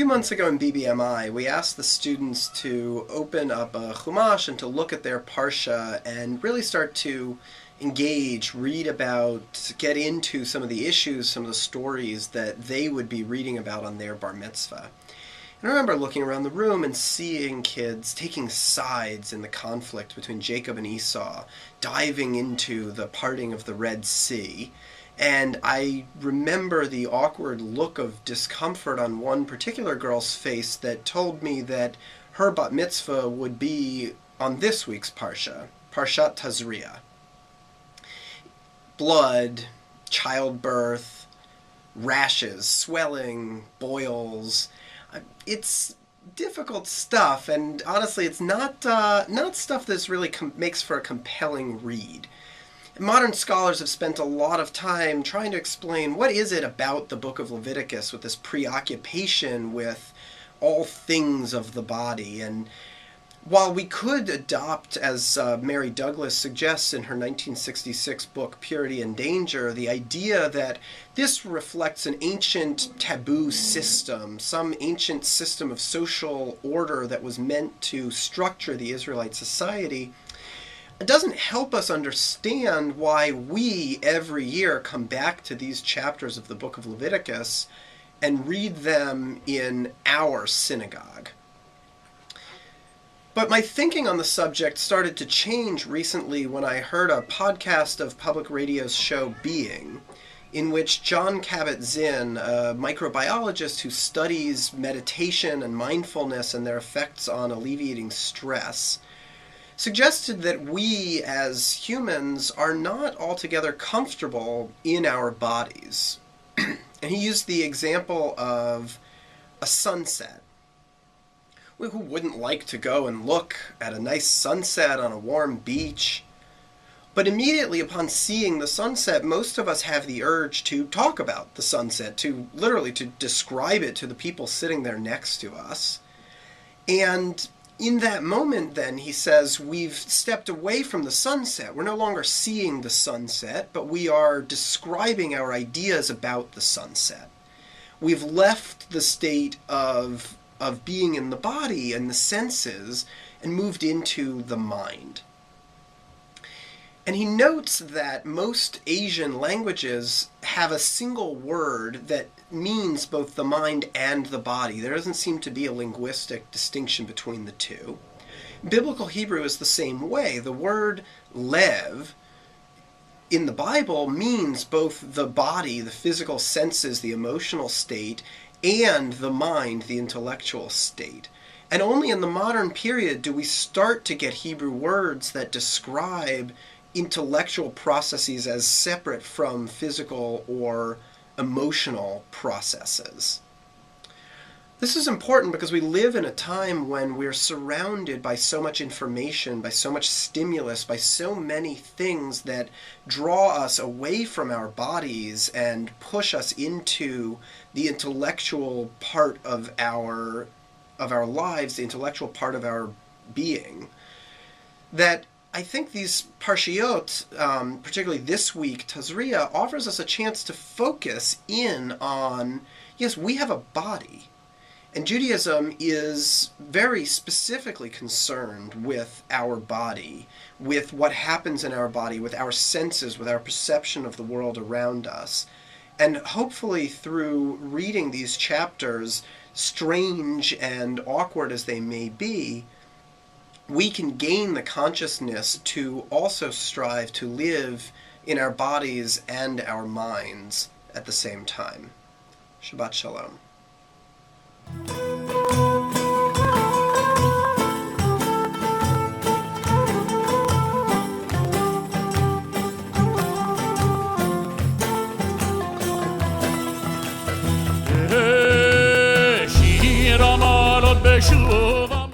few months ago in BBMI, we asked the students to open up a Chumash and to look at their parshah and really start to engage, read about, get into some of the issues, some of the stories that they would be reading about on their bar mitzvah. And I remember looking around the room and seeing kids taking sides in the conflict between Jacob and Esau, diving into the parting of the Red Sea. And I remember the awkward look of discomfort on one particular girl's face that told me that her bat mitzvah would be on this week's parshah, Parshat Tazria. Blood, childbirth, rashes, swelling, boils. It's difficult stuff, and honestly, it's not stuff that's really makes for a compelling read. Modern scholars have spent a lot of time trying to explain what is it about the book of Leviticus with this preoccupation with all things of the body. And while we could adopt, as Mary Douglas suggests in her 1966 book Purity and Danger, the idea that this reflects an ancient taboo system, some ancient system of social order that was meant to structure the Israelite society, it doesn't help us understand why we every year come back to these chapters of the book of Leviticus and read them in our synagogue. But my thinking on the subject started to change recently when I heard a podcast of public radio's show Being, in which John Kabat-Zinn, a microbiologist who studies meditation and mindfulness and their effects on alleviating stress, suggested that we as humans are not altogether comfortable in our bodies. And he used the example of a sunset. Who wouldn't like to go and look at a nice sunset on a warm beach? But immediately upon seeing the sunset, most of us have the urge to talk about the sunset, to literally to describe it to the people sitting there next to us. And in that moment, then, he says, we've stepped away from the sunset. We're no longer seeing the sunset, but we are describing our ideas about the sunset. We've left the state of being in the body and the senses and moved into the mind. And he notes that most Asian languages have a single word that means both the mind and the body. There doesn't seem to be a linguistic distinction between the two. Biblical Hebrew is the same way. The word lev in the Bible means both the body, the physical senses, the emotional state, and the mind, the intellectual state. And only in the modern period do we start to get Hebrew words that describe intellectual processes as separate from physical or emotional processes. This is important because we live in a time when we're surrounded by so much information, by so much stimulus, by so many things that draw us away from our bodies and push us into the intellectual part of our lives, the intellectual part of our being, that I think these parshiot, particularly this week, Tazria, offers us a chance to focus in on, yes, we have a body. And Judaism is very specifically concerned with our body, with what happens in our body, with our senses, with our perception of the world around us. And hopefully through reading these chapters, strange and awkward as they may be, we can gain the consciousness to also strive to live in our bodies and our minds at the same time. Shabbat Shalom.